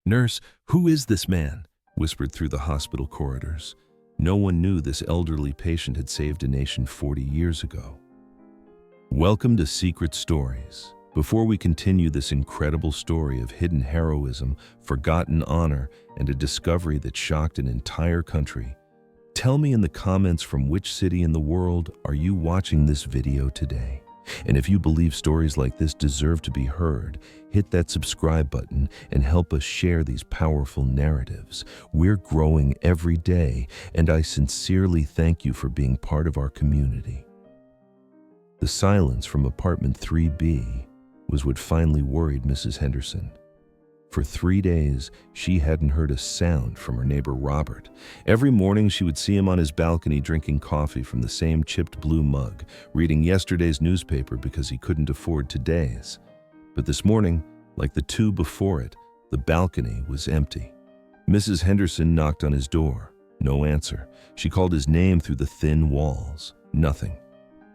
"Nurse, who is this man?" whispered through the hospital corridors. No one knew this elderly patient had saved a nation 40 years ago. Welcome to Secret Stories. Before we continue this incredible story of hidden heroism, forgotten honor, and a discovery that shocked an entire country, tell me in the comments from which city in the world are you watching this video today? And if you believe stories like this deserve to be heard, hit that subscribe button and help us share these powerful narratives. We're growing every day, and I sincerely thank you for being part of our community. The silence from apartment 3B was what finally worried Mrs. Henderson. For 3 days, she hadn't heard a sound from her neighbor Robert. Every morning, she would see him on his balcony drinking coffee from the same chipped blue mug, reading yesterday's newspaper because he couldn't afford today's. But this morning, like the two before it, the balcony was empty. Mrs. Henderson knocked on his door. No answer. She called his name through the thin walls. Nothing.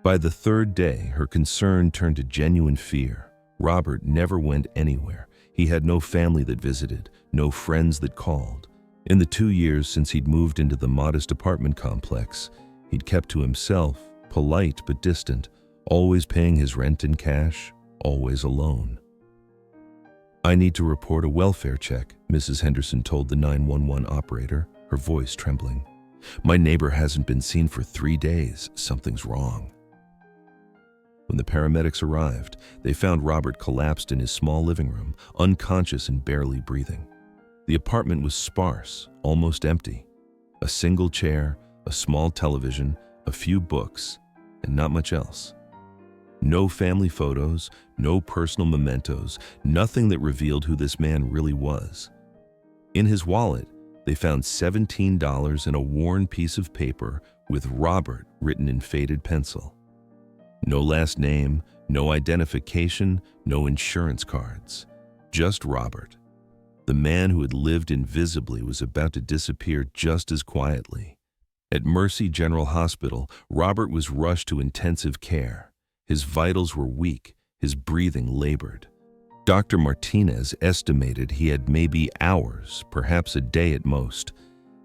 By the third day, her concern turned to genuine fear. Robert never went anywhere. He had no family that visited, no friends that called. In the 2 years since he'd moved into the modest apartment complex, he'd kept to himself, polite but distant, always paying his rent in cash, always alone. "I need to report a welfare check," Mrs. Henderson told the 911 operator, her voice trembling. "My neighbor hasn't been seen for 3 days. Something's wrong." When the paramedics arrived, they found Robert collapsed in his small living room, unconscious and barely breathing. The apartment was sparse, almost empty. A single chair, a small television, a few books, and not much else. No family photos, no personal mementos, nothing that revealed who this man really was. In his wallet, they found $17 and a worn piece of paper with Robert written in faded pencil. No last name, no identification, no insurance cards. Just Robert. The man who had lived invisibly was about to disappear just as quietly. At Mercy General Hospital, Robert was rushed to intensive care. His vitals were weak, his breathing labored. Dr. Martinez estimated he had maybe hours, perhaps a day at most.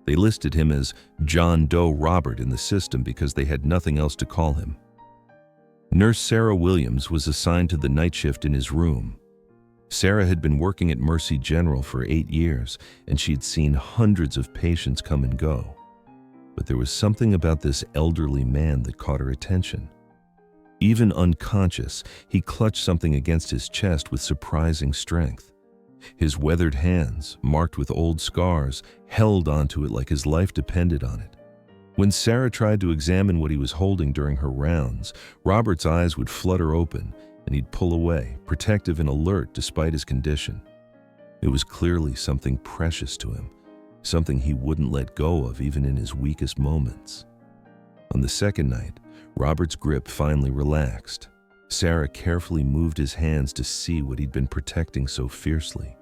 They listed him as John Doe Robert in the system because they had nothing else to call him. Nurse Sarah Williams was assigned to the night shift in his room. Sarah had been working at Mercy General for 8 years, and she'd seen hundreds of patients come and go. But there was something about this elderly man that caught her attention. Even unconscious, he clutched something against his chest with surprising strength. His weathered hands, marked with old scars, held onto it like his life depended on it. When Sarah tried to examine what he was holding during her rounds, Robert's eyes would flutter open, and he'd pull away, protective and alert despite his condition. It was clearly something precious to him, something he wouldn't let go of even in his weakest moments. On the second night, Robert's grip finally relaxed. Sarah carefully moved his hands to see what he'd been protecting so fiercely.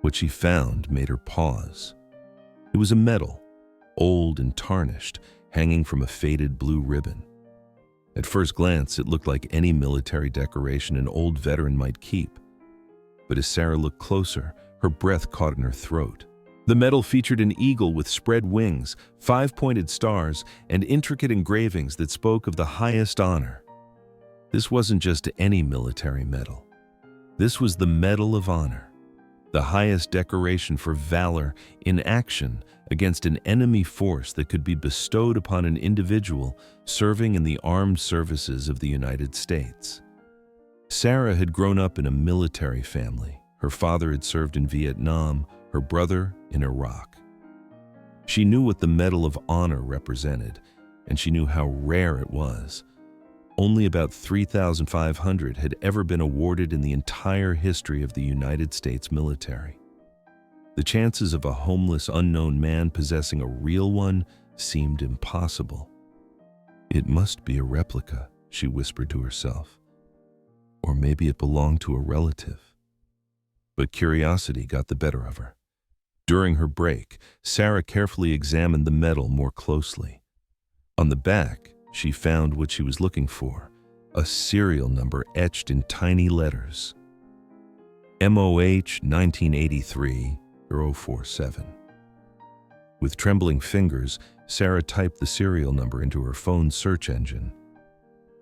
What she found made her pause. It was a medal, old and tarnished, hanging from a faded blue ribbon. At first glance, it looked like any military decoration an old veteran might keep. But as Sarah looked closer, her breath caught in her throat. The medal featured an eagle with spread wings, 5-pointed stars, and intricate engravings that spoke of the highest honor. This wasn't just any military medal. This was the Medal of Honor, the highest decoration for valor in action against an enemy force that could be bestowed upon an individual serving in the armed services of the United States. Sarah had grown up in a military family. Her father had served in Vietnam, her brother in Iraq. She knew what the Medal of Honor represented, and she knew how rare it was. Only about 3,500 had ever been awarded in the entire history of the United States military. The chances of a homeless, unknown man possessing a real one seemed impossible. "It must be a replica," she whispered to herself. "Or maybe it belonged to a relative." But curiosity got the better of her. During her break, Sarah carefully examined the medal more closely. On the back, she found what she was looking for, a serial number etched in tiny letters. MOH 1983 047. With trembling fingers, Sarah typed the serial number into her phone's search engine.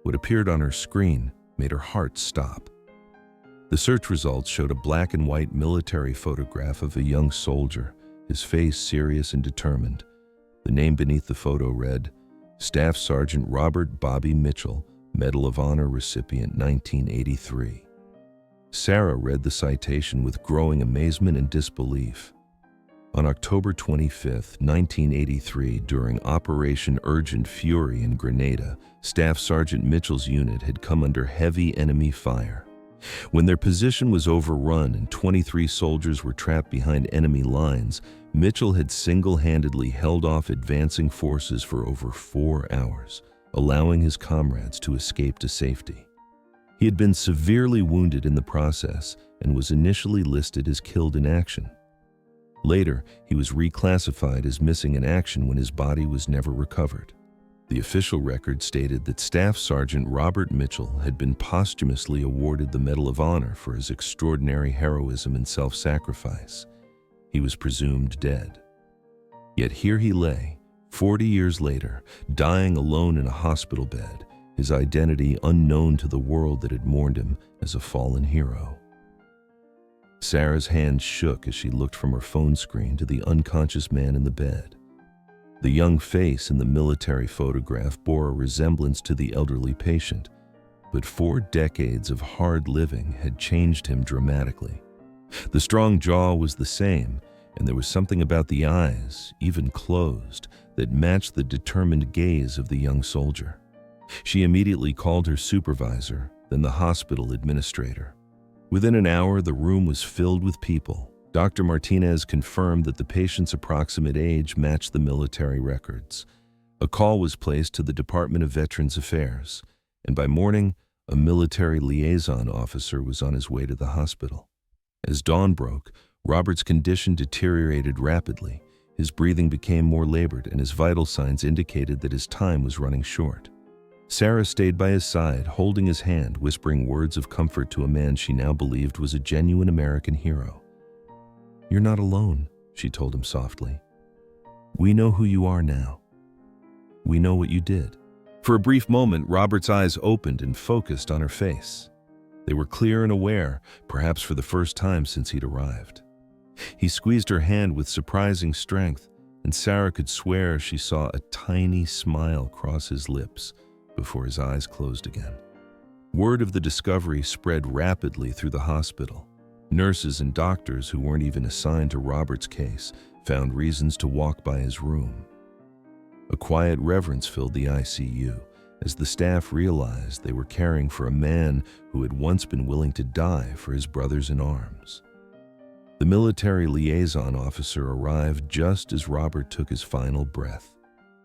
What appeared on her screen made her heart stop. The search results showed a black and white military photograph of a young soldier, his face serious and determined. The name beneath the photo read, Staff Sergeant Robert Bobby Mitchell, Medal of Honor recipient 1983. Sarah read the citation with growing amazement and disbelief. On October 25, 1983, during Operation Urgent Fury in Grenada, Staff Sergeant Mitchell's unit had come under heavy enemy fire. When their position was overrun and 23 soldiers were trapped behind enemy lines, Mitchell had single-handedly held off advancing forces for over 4 hours, allowing his comrades to escape to safety. He had been severely wounded in the process and was initially listed as killed in action. Later, he was reclassified as missing in action when his body was never recovered. The official record stated that Staff Sergeant Robert Mitchell had been posthumously awarded the Medal of Honor for his extraordinary heroism and self-sacrifice. He was presumed dead. Yet here he lay, 40 years later, dying alone in a hospital bed, his identity unknown to the world that had mourned him as a fallen hero. Sarah's hands shook as she looked from her phone screen to the unconscious man in the bed. The young face in the military photograph bore a resemblance to the elderly patient, but 4 decades of hard living had changed him dramatically. The strong jaw was the same, and there was something about the eyes, even closed, that matched the determined gaze of the young soldier. She immediately called her supervisor, then the hospital administrator. Within an hour, the room was filled with people. Dr. Martinez confirmed that the patient's approximate age matched the military records. A call was placed to the Department of Veterans Affairs, and by morning, a military liaison officer was on his way to the hospital. As dawn broke, Robert's condition deteriorated rapidly. His breathing became more labored, and his vital signs indicated that his time was running short. Sarah stayed by his side, holding his hand, whispering words of comfort to a man she now believed was a genuine American hero. "You're not alone," she told him softly. "We know who you are now. We know what you did." For a brief moment, Robert's eyes opened and focused on her face. They were clear and aware, perhaps for the first time since he'd arrived. He squeezed her hand with surprising strength, and Sarah could swear she saw a tiny smile cross his lips before his eyes closed again. Word of the discovery spread rapidly through the hospital. Nurses and doctors who weren't even assigned to Robert's case found reasons to walk by his room. A quiet reverence filled the ICU as the staff realized they were caring for a man who had once been willing to die for his brothers in arms. The military liaison officer arrived just as Robert took his final breath.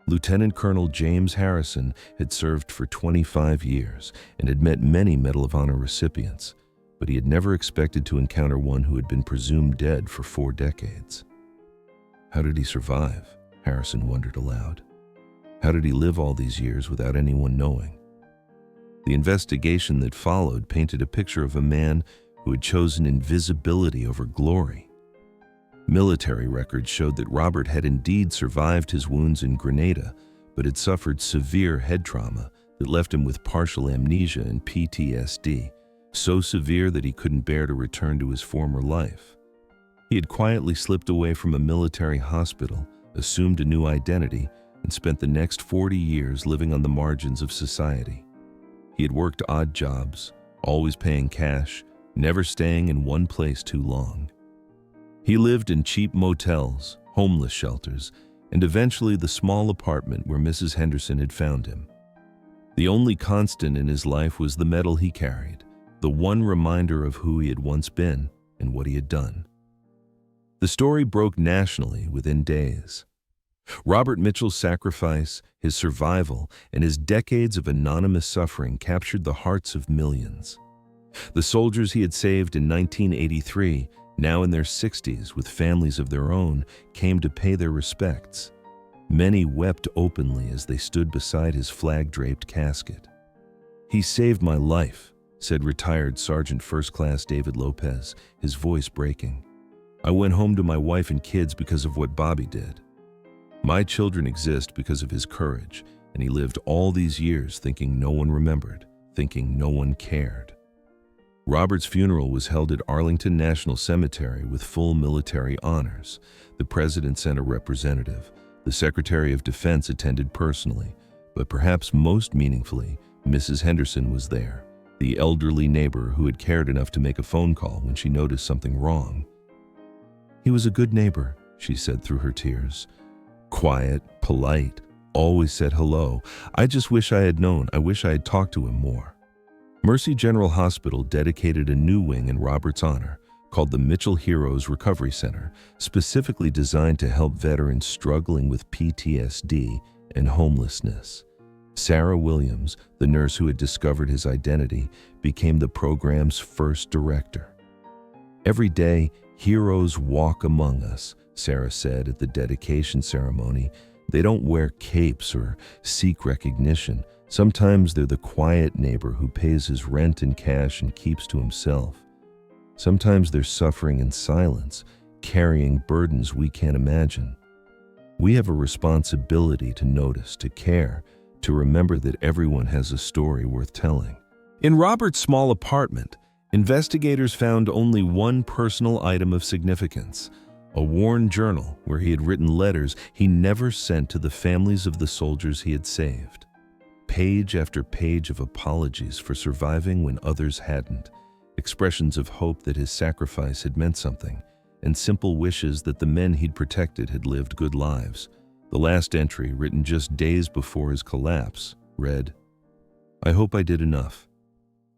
Lieutenant Colonel James Harrison had served for 25 years and had met many Medal of Honor recipients, but he had never expected to encounter one who had been presumed dead for 4 decades. How did he survive? Harrison wondered aloud. How did he live all these years without anyone knowing? The investigation that followed painted a picture of a man who had chosen invisibility over glory. Military records showed that Robert had indeed survived his wounds in Grenada, but had suffered severe head trauma that left him with partial amnesia and PTSD, so severe that he couldn't bear to return to his former life. He had quietly slipped away from a military hospital, assumed a new identity, and spent the next 40 years living on the margins of society. He had worked odd jobs, always paying cash, never staying in one place too long. He lived in cheap motels, homeless shelters, and eventually the small apartment where Mrs. Henderson had found him. The only constant in his life was the medal he carried, the one reminder of who he had once been and what he had done. The story broke nationally within days. Robert Mitchell's sacrifice, his survival, and his decades of anonymous suffering captured the hearts of millions. The soldiers he had saved in 1983, now in their 60s with families of their own, came to pay their respects. Many wept openly as they stood beside his flag-draped casket. "He saved my life," said retired Sergeant First Class David Lopez, his voice breaking. I went home to my wife and kids because of what Bobby did. My children exist because of his courage, and he lived all these years thinking no one remembered, thinking no one cared. Robert's funeral was held at Arlington National Cemetery with full military honors. The president sent a representative. The Secretary of Defense attended personally, but perhaps most meaningfully, Mrs. Henderson was there, the elderly neighbor who had cared enough to make a phone call when she noticed something wrong. "He was a good neighbor," she said through her tears. "Quiet, polite, always said hello. I just wish I had known. I wish I had talked to him more." Mercy General Hospital dedicated a new wing in Robert's honor, called the Mitchell Heroes Recovery Center, specifically designed to help veterans struggling with PTSD and homelessness. Sarah Williams, the nurse who had discovered his identity, became the program's first director. "Every day, heroes walk among us," Sarah said at the dedication ceremony. "They don't wear capes or seek recognition. Sometimes they're the quiet neighbor who pays his rent in cash and keeps to himself. Sometimes they're suffering in silence, carrying burdens we can't imagine. We have a responsibility to notice, to care, to remember that everyone has a story worth telling." In Robert's small apartment, investigators found only one personal item of significance: a worn journal where he had written letters he never sent to the families of the soldiers he had saved. Page after page of apologies for surviving when others hadn't, expressions of hope that his sacrifice had meant something, and simple wishes that the men he'd protected had lived good lives. The last entry, written just days before his collapse, read, "I hope I did enough.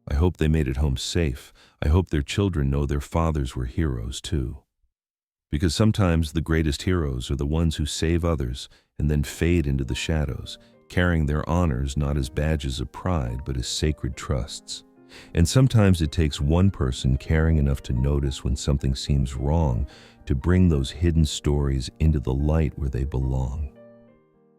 I hope they made it home safe. I hope their children know their fathers were heroes too." Because sometimes the greatest heroes are the ones who save others and then fade into the shadows, carrying their honors not as badges of pride but as sacred trusts. And sometimes it takes one person caring enough to notice when something seems wrong to bring those hidden stories into the light where they belong.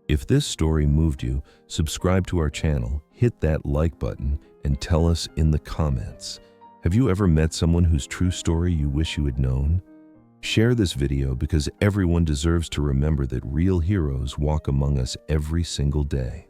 If this story moved you, subscribe to our channel, hit that like button, and tell us in the comments. Have you ever met someone whose true story you wish you had known? Share this video because everyone deserves to remember that real heroes walk among us every single day.